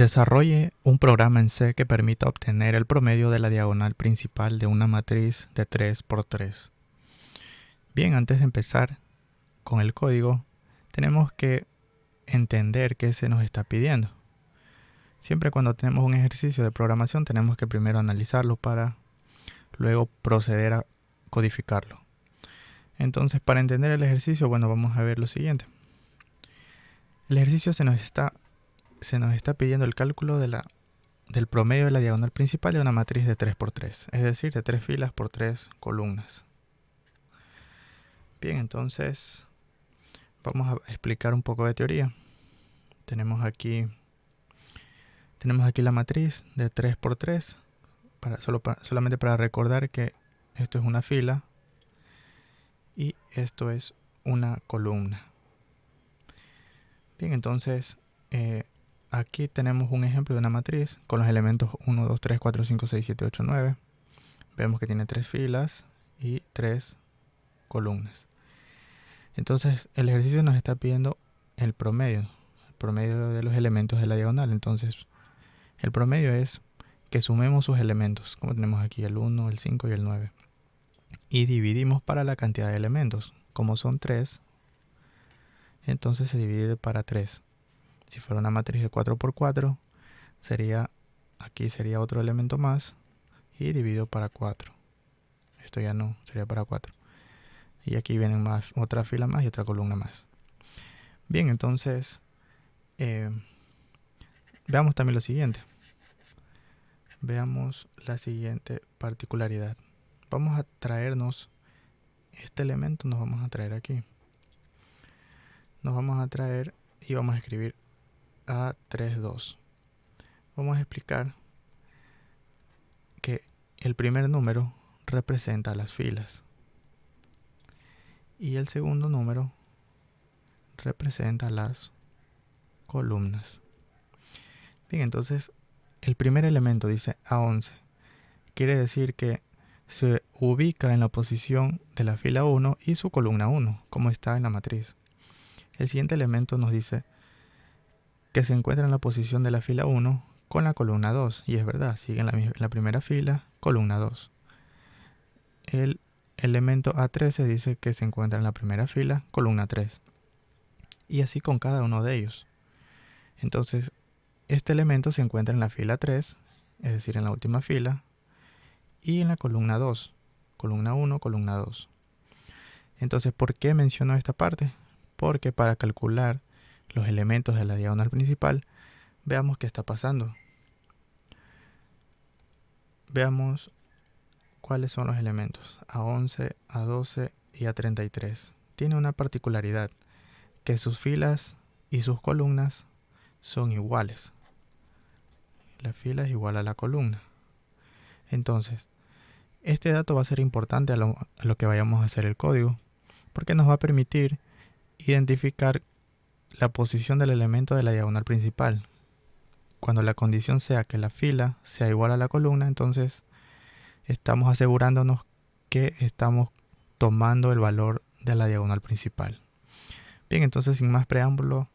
Desarrolle un programa en C que permita obtener el promedio de la diagonal principal de una matriz de 3 por 3. Bien, antes de empezar con el código, tenemos que entender qué se nos está pidiendo. Siempre cuando tenemos un ejercicio de programación, tenemos que primero analizarlo para luego proceder a codificarlo. Entonces, para entender el ejercicio, vamos a ver lo siguiente. El ejercicio se nos está pidiendo el cálculo del promedio de la diagonal principal de una matriz de 3 por 3, es decir, de 3 filas por 3 columnas. Bien, entonces vamos a explicar un poco de teoría. Tenemos aquí la matriz de 3 por 3, solamente para recordar que esto es una fila y esto es una columna. Bien, entonces aquí tenemos un ejemplo de una matriz con los elementos 1, 2, 3, 4, 5, 6, 7, 8, 9. Vemos que tiene 3 filas y 3 columnas. Entonces el ejercicio nos está pidiendo el promedio de los elementos de la diagonal. Entonces el promedio es que sumemos sus elementos, como tenemos aquí el 1, el 5 y el 9. Y dividimos para la cantidad de elementos. Como son 3, entonces se divide para 3. Si fuera una matriz de 4 por 4, aquí sería otro elemento más y dividido para 4. Esto ya no, sería para 4. Y aquí vienen otra fila más y otra columna más. Bien, entonces veamos también lo siguiente. Veamos la siguiente particularidad. Vamos a traernos este elemento, nos vamos a traer aquí. Nos vamos a traer y vamos a escribir A32. Vamos a explicar que el primer número representa las filas y el segundo número representa las columnas. Bien, entonces el primer elemento dice A11. Quiere decir que se ubica en la posición de la fila 1 y su columna 1, como está en la matriz. El siguiente elemento nos dice que se encuentra en la posición de la fila 1 con la columna 2, y es verdad, sigue en la primera fila, columna 2. El elemento A13 dice que se encuentra en la primera fila, columna 3. Y así con cada uno de ellos. Entonces, este elemento se encuentra en la fila 3, es decir, en la última fila, y en la columna 2, columna 1, columna 2. Entonces, ¿por qué menciono esta parte? Porque para calcular los elementos de la diagonal principal, veamos qué está pasando. Veamos cuáles son los elementos. A11, A12 y A33. Tiene una particularidad, que sus filas y sus columnas son iguales. La fila es igual a la columna. Entonces, este dato va a ser importante a lo que vayamos a hacer el código, porque nos va a permitir identificar la posición del elemento de la diagonal principal. Cuando la condición sea que la fila sea igual a la columna, entonces estamos asegurándonos que estamos tomando el valor de la diagonal principal. Bien, entonces sin más preámbulo,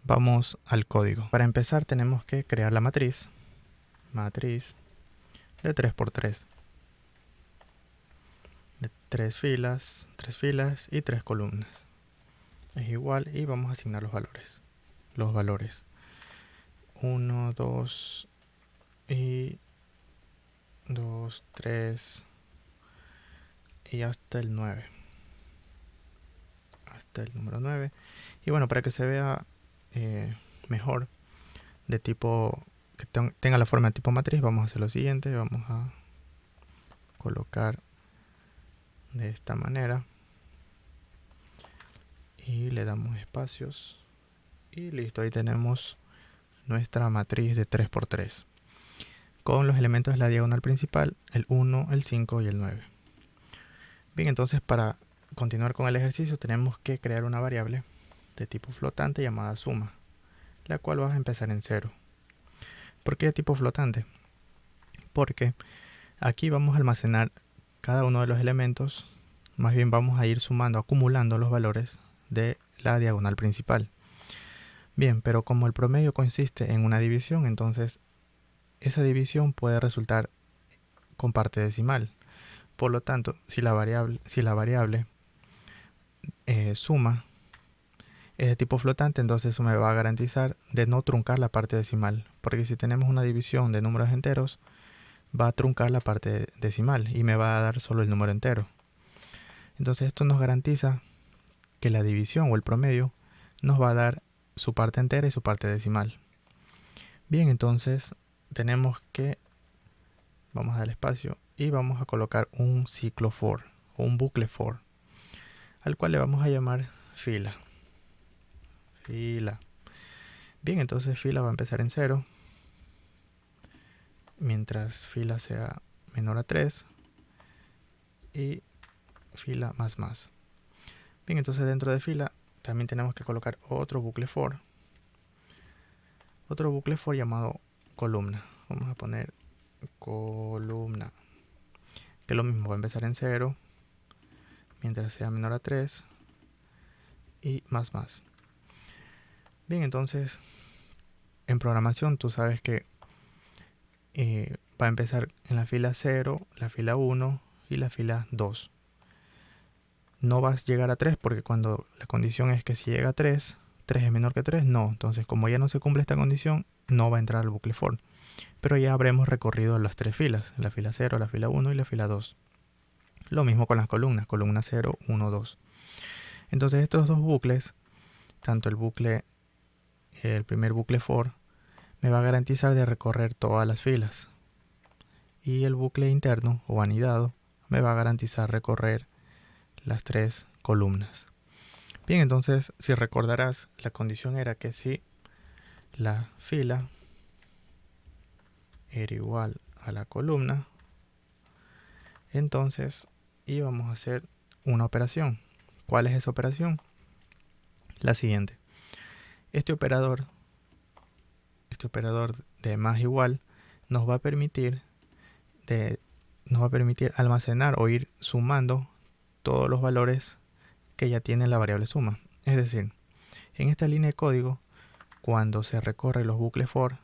vamos al código. Para empezar tenemos que crear la matriz de 3 por 3. De 3 filas y 3 columnas. Es igual y vamos a asignar los valores. 1, 2 y 2, 3 y hasta el 9. Hasta el número 9. Y bueno, para que se vea mejor, de tipo que tenga la forma de tipo matriz, vamos a hacer lo siguiente. Vamos a colocar de esta manera y le damos espacios y listo. Ahí tenemos nuestra matriz de 3 por 3 con los elementos de la diagonal principal, el 1, el 5 y el 9. Bien, entonces para continuar con el ejercicio tenemos que crear una variable de tipo flotante llamada suma, la cual va a empezar en 0. ¿Por qué de tipo flotante? Porque aquí vamos a almacenar cada uno de los elementos, más bien vamos a ir sumando, acumulando los valores de la diagonal principal. Bien, pero como el promedio consiste en una división, entonces esa división puede resultar con parte decimal. Por lo tanto, si la variable suma es de tipo flotante, entonces eso me va a garantizar de no truncar la parte decimal. Porque si tenemos una división de números enteros, va a truncar la parte decimal y me va a dar solo el número entero. Entonces esto nos garantiza que la división o el promedio nos va a dar su parte entera y su parte decimal. Bien, entonces tenemos que, vamos a dar espacio y vamos a colocar un ciclo for o un bucle for, al cual le vamos a llamar fila. Bien, entonces fila va a empezar en 0, mientras fila sea menor a 3 y fila más. Bien, entonces dentro de fila también tenemos que colocar otro bucle for llamado columna. Vamos a poner columna, que es lo mismo, va a empezar en 0 mientras sea menor a 3 y más. Bien, entonces en programación tú sabes que va a empezar en la fila 0, la fila 1 y la fila 2. No vas a llegar a 3 porque cuando la condición es que si llega a 3 es menor que 3, no. Entonces, como ya no se cumple esta condición, no va a entrar al bucle for. Pero ya habremos recorrido las 3 filas, la fila 0, la fila 1 y la fila 2. Lo mismo con las columnas, columna 0, 1, 2. Entonces, estos dos bucles, tanto el primer bucle for, me va a garantizar de recorrer todas las filas. Y el bucle interno o anidado me va a garantizar recorrer las 3 columnas. Bien, entonces si recordarás, la condición era que si la fila era igual a la columna, entonces íbamos a hacer una operación. ¿Cuál es esa operación? La siguiente. Este operador de más igual nos va a permitir almacenar o ir sumando todos los valores que ya tiene la variable suma. Es decir, en esta línea de código, cuando se recorre los bucles for,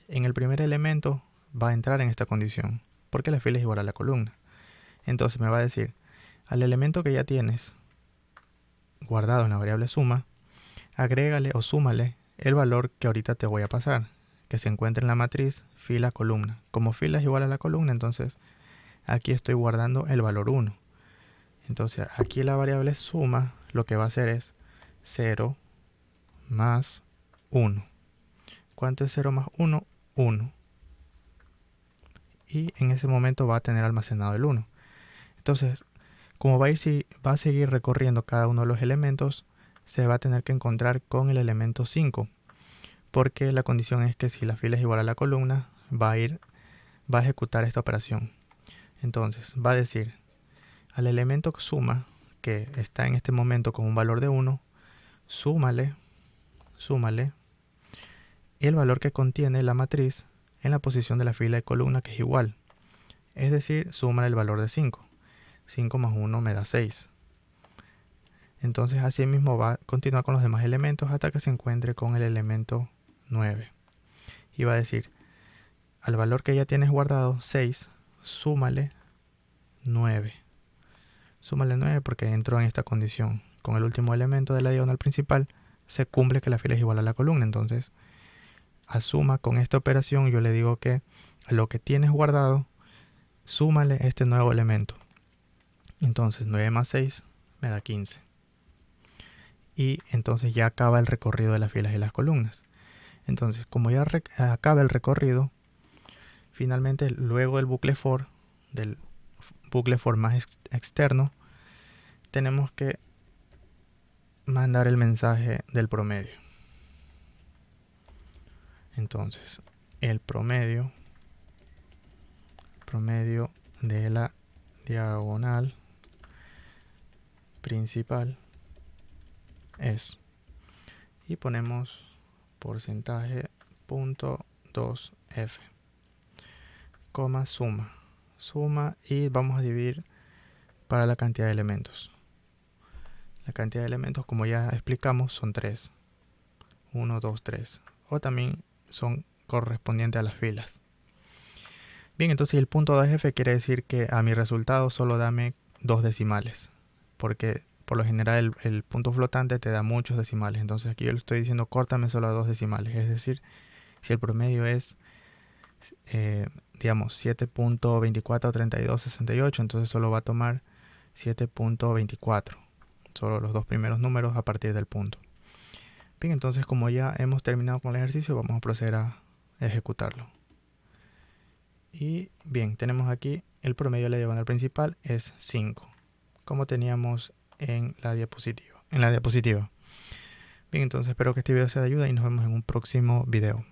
en el primer elemento va a entrar en esta condición, porque la fila es igual a la columna. Entonces me va a decir, al elemento que ya tienes guardado en la variable suma, agrégale o súmale el valor que ahorita te voy a pasar, que se encuentra en la matriz fila columna. Como fila es igual a la columna, entonces aquí estoy guardando el valor 1. Entonces aquí la variable suma lo que va a hacer es 0 más 1. ¿Cuánto es 0 más 1? 1. Y en ese momento va a tener almacenado el 1. Entonces, como va a seguir recorriendo cada uno de los elementos, se va a tener que encontrar con el elemento 5, porque la condición es que si la fila es igual a la columna, va a ejecutar esta operación. Entonces, va a decir, al elemento suma, que está en este momento con un valor de 1, súmale el valor que contiene la matriz en la posición de la fila y columna, que es igual. Es decir, súmale el valor de 5. 5 más 1 me da 6. Entonces así mismo va a continuar con los demás elementos hasta que se encuentre con el elemento 9. Y va a decir, al valor que ya tienes guardado, 6, súmale 9. Súmale 9 porque entró en esta condición. Con el último elemento de la diagonal principal se cumple que la fila es igual a la columna. Entonces, a suma con esta operación yo le digo que a lo que tienes guardado, súmale este nuevo elemento. Entonces 9 más 6 me da 15. Y entonces ya acaba el recorrido de las filas y las columnas. Entonces, como ya acaba el recorrido, finalmente luego del bucle for más externo, tenemos que mandar el mensaje del promedio. Entonces, el promedio de la diagonal principal es, y ponemos porcentaje punto 2f, coma suma y vamos a dividir para la cantidad de elementos. La cantidad de elementos, como ya explicamos, son 3. 1, 2, 3. O también son correspondientes a las filas. Bien, entonces el punto 2f quiere decir que a mi resultado solo dame 2 decimales, porque por lo general el punto flotante te da muchos decimales. Entonces aquí yo le estoy diciendo córtame solo a 2 decimales, es decir, si el promedio es digamos 7.243268, entonces solo va a tomar 7.24, solo los dos primeros números a partir del punto. Bien, entonces como ya hemos terminado con el ejercicio, vamos a proceder a ejecutarlo. Y bien, tenemos aquí el promedio de la diagonal principal es 5, como teníamos en la diapositiva. Bien, entonces espero que este video sea de ayuda y nos vemos en un próximo video.